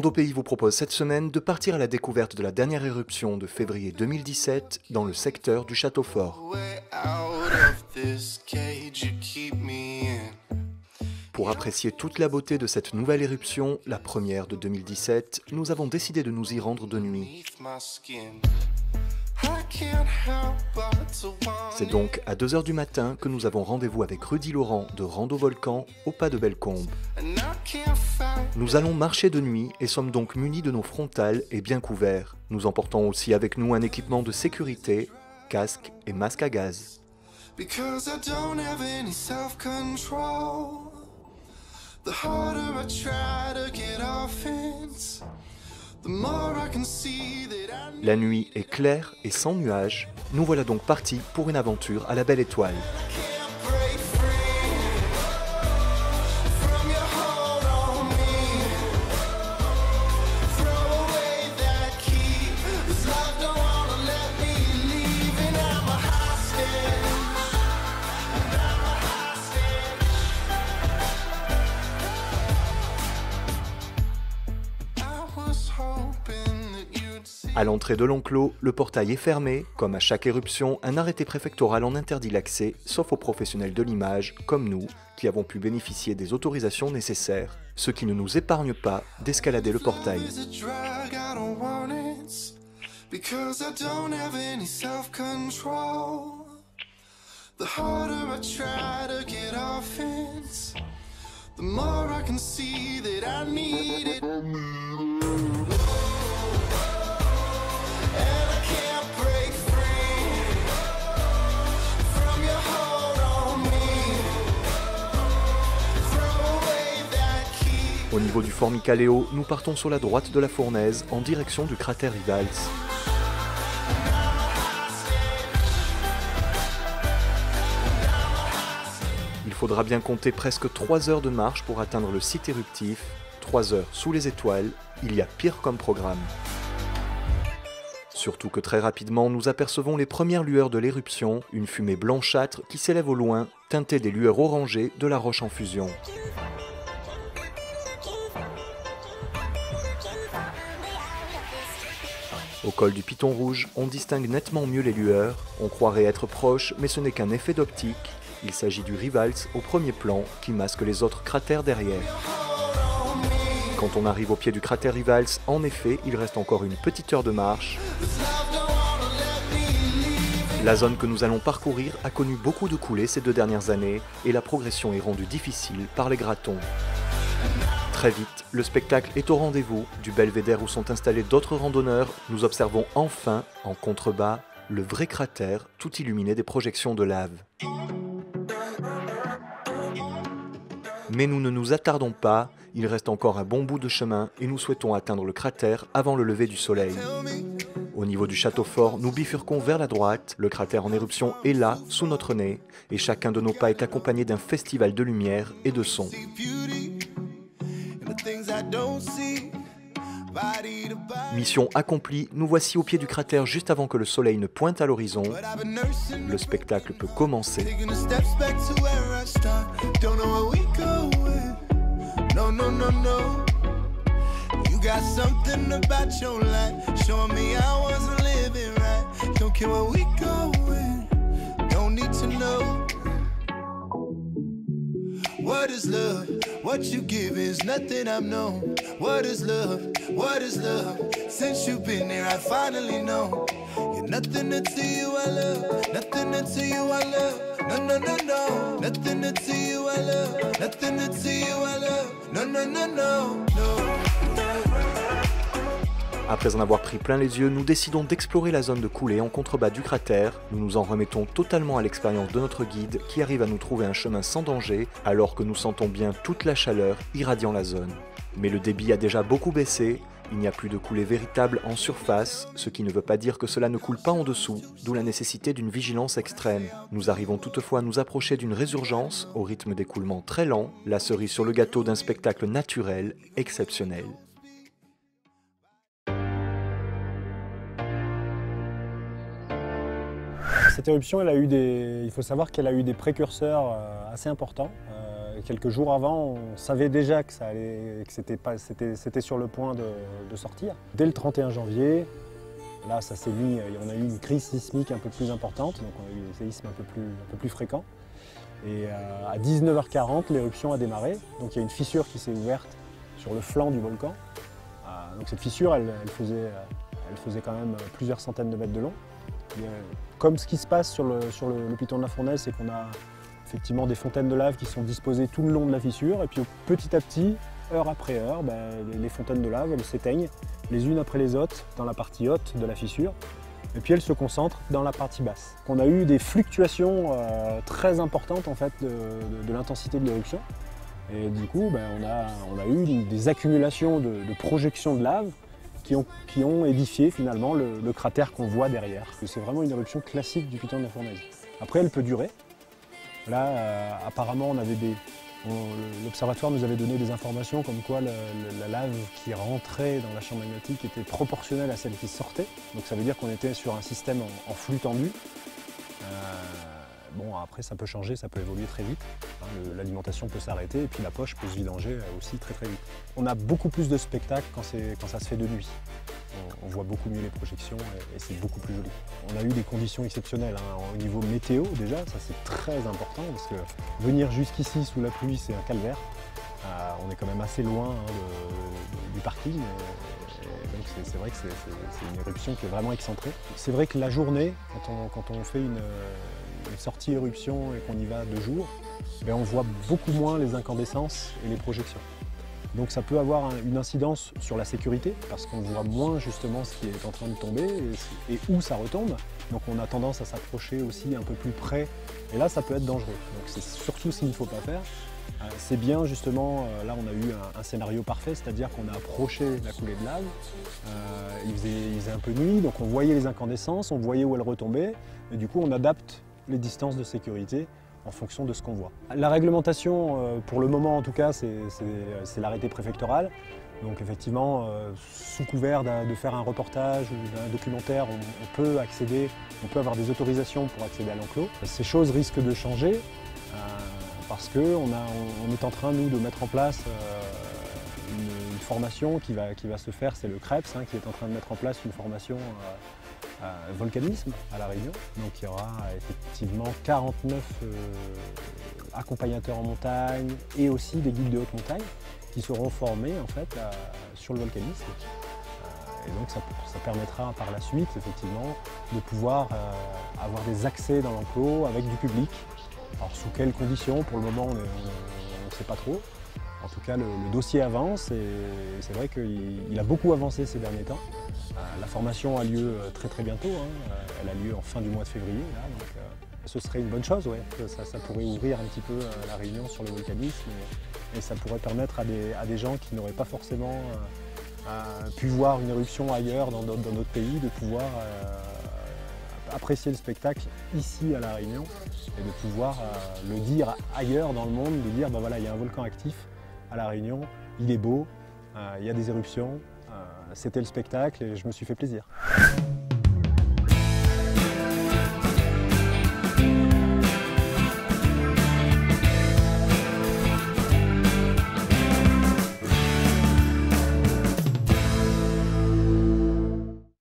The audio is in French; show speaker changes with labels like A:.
A: Rando-Pays vous propose cette semaine de partir à la découverte de la dernière éruption de février 2017 dans le secteur du Château Fort. Pour apprécier toute la beauté de cette nouvelle éruption, la première de 2017, nous avons décidé de nous y rendre de nuit. C'est donc à 2 h du matin que nous avons rendez-vous avec Rudy Laurent de Rando Volcan au pas de Bellecombe. Nous allons marcher de nuit et sommes donc munis de nos frontales et bien couverts. Nous emportons aussi avec nous un équipement de sécurité, casque et masque à gaz. La nuit est claire et sans nuages. Nous voilà donc partis pour une aventure à la belle étoile. À l'entrée de l'enclos, le portail est fermé. Comme à chaque éruption, un arrêté préfectoral en interdit l'accès, sauf aux professionnels de l'image, comme nous, qui avons pu bénéficier des autorisations nécessaires, ce qui ne nous épargne pas d'escalader le portail. Au niveau du Formicaléo, nous partons sur la droite de la fournaise en direction du cratère Rivals. Il faudra bien compter presque 3 heures de marche pour atteindre le site éruptif. 3 heures sous les étoiles, il y a pire comme programme. Surtout que très rapidement, nous apercevons les premières lueurs de l'éruption, une fumée blanchâtre qui s'élève au loin, teintée des lueurs orangées de la roche en fusion. Au col du Piton Rouge, on distingue nettement mieux les lueurs. On croirait être proche, mais ce n'est qu'un effet d'optique. Il s'agit du Rivals au premier plan qui masque les autres cratères derrière. Quand on arrive au pied du cratère Rivals, en effet, il reste encore une petite heure de marche. La zone que nous allons parcourir a connu beaucoup de coulées ces 2 dernières années et la progression est rendue difficile par les gratons. Très vite, le spectacle est au rendez-vous. Du belvédère où sont installés d'autres randonneurs, nous observons enfin, en contrebas, le vrai cratère, tout illuminé des projections de lave. Mais nous ne nous attardons pas, il reste encore un bon bout de chemin et nous souhaitons atteindre le cratère avant le lever du soleil. Au niveau du château fort, nous bifurquons vers la droite, le cratère en éruption est là, sous notre nez, et chacun de nos pas est accompagné d'un festival de lumière et de son. Mission accomplie, nous voici au pied du cratère juste avant que le soleil ne pointe à l'horizon. Le spectacle peut commencer.
B: What is love? What you give is nothing I've known. What is love? What is love? Since you've been there, I finally know. You're nothing until you I love. Nothing until you I love. No, no, no, no. Nothing until you I love. Nothing until you I love. No, no, no, no, no.
A: Après en avoir pris plein les yeux, nous décidons d'explorer la zone de coulée en contrebas du cratère. Nous nous en remettons totalement à l'expérience de notre guide qui arrive à nous trouver un chemin sans danger alors que nous sentons bien toute la chaleur irradiant la zone. Mais le débit a déjà beaucoup baissé, il n'y a plus de coulée véritable en surface, ce qui ne veut pas dire que cela ne coule pas en dessous, d'où la nécessité d'une vigilance extrême. Nous arrivons toutefois à nous approcher d'une résurgence au rythme d'écoulement très lent, la cerise sur le gâteau d'un spectacle naturel exceptionnel.
C: Cette éruption, il faut savoir qu'elle a eu des précurseurs assez importants quelques jours avant, on savait déjà que c'était sur le point de sortir. Dès le 31 janvier, là, on a eu une crise sismique un peu plus importante, donc on a eu des séismes un peu plus fréquents. Et à 19h40, l'éruption a démarré. Donc il y a une fissure qui s'est ouverte sur le flanc du volcan. Donc cette fissure, elle faisait quand même plusieurs centaines de mètres de long. Comme ce qui se passe sur le piton de la Fournaise, c'est qu'on a effectivement des fontaines de lave qui sont disposées tout le long de la fissure. Et puis petit à petit, heure après heure, les fontaines de lave elles s'éteignent les unes après les autres dans la partie haute de la fissure. Et puis elles se concentrent dans la partie basse. On a eu des fluctuations très importantes en fait, de l'intensité de l'éruption. Et du coup, on a eu des accumulations de projections de lave qui ont édifié finalement le cratère qu'on voit derrière. C'est vraiment une éruption classique du piton de la Fournaise. Après, elle peut durer. Là, apparemment, l'observatoire nous avait donné des informations comme quoi la lave qui rentrait dans la chambre magnétique était proportionnelle à celle qui sortait. Donc ça veut dire qu'on était sur un système en flux tendu. Bon, après ça peut changer, ça peut évoluer très vite. L'alimentation peut s'arrêter et puis la poche peut se vidanger aussi très vite. On a beaucoup plus de spectacles quand ça se fait de nuit. On voit beaucoup mieux les projections et c'est beaucoup plus joli. On a eu des conditions exceptionnelles au niveau météo déjà, ça c'est très important parce que venir jusqu'ici sous la pluie c'est un calvaire. On est quand même assez loin du parking. Donc c'est vrai que c'est une éruption qui est vraiment excentrée. C'est vrai que la journée, quand on fait une sortie éruption et qu'on y va 2 jours, on voit beaucoup moins les incandescences et les projections. Donc ça peut avoir une incidence sur la sécurité parce qu'on voit moins justement ce qui est en train de tomber et où ça retombe. Donc on a tendance à s'approcher aussi un peu plus près et là ça peut être dangereux. Donc c'est surtout ce qu'il ne faut pas faire. C'est bien justement, là on a eu un scénario parfait, c'est-à-dire qu'on a approché la coulée de lave, il faisait un peu nuit, donc on voyait les incandescences, on voyait où elles retombaient et du coup on adapte les distances de sécurité en fonction de ce qu'on voit. La réglementation, pour le moment en tout cas, c'est l'arrêté préfectoral. Donc effectivement, sous couvert de faire un reportage ou d'un documentaire, on peut accéder, on peut avoir des autorisations pour accéder à l'enclos. Ces choses risquent de changer parce qu'on est en train, nous, de mettre en place une formation qui va se faire, c'est le CREPS qui est en train de mettre en place une formation volcanisme à La Réunion. Donc il y aura effectivement 49 accompagnateurs en montagne et aussi des guides de haute montagne qui seront formés en fait sur le volcanisme. Et donc ça permettra par la suite effectivement de pouvoir avoir des accès dans l'enclos avec du public. Alors sous quelles conditions, pour le moment on ne sait pas trop. En tout cas, le dossier avance et c'est vrai qu'il a beaucoup avancé ces derniers temps. La formation a lieu très bientôt, elle a lieu en fin du mois de février. Là, donc, ce serait une bonne chose, ouais. Ça pourrait ouvrir un petit peu la Réunion sur le volcanisme et ça pourrait permettre à des gens qui n'auraient pas forcément pu voir une éruption ailleurs dans notre pays de pouvoir apprécier le spectacle ici à La Réunion et de pouvoir le dire ailleurs dans le monde, de dire voilà, il y a un volcan actif à La Réunion, il est beau, il y a des éruptions, c'était le spectacle et je me suis fait plaisir.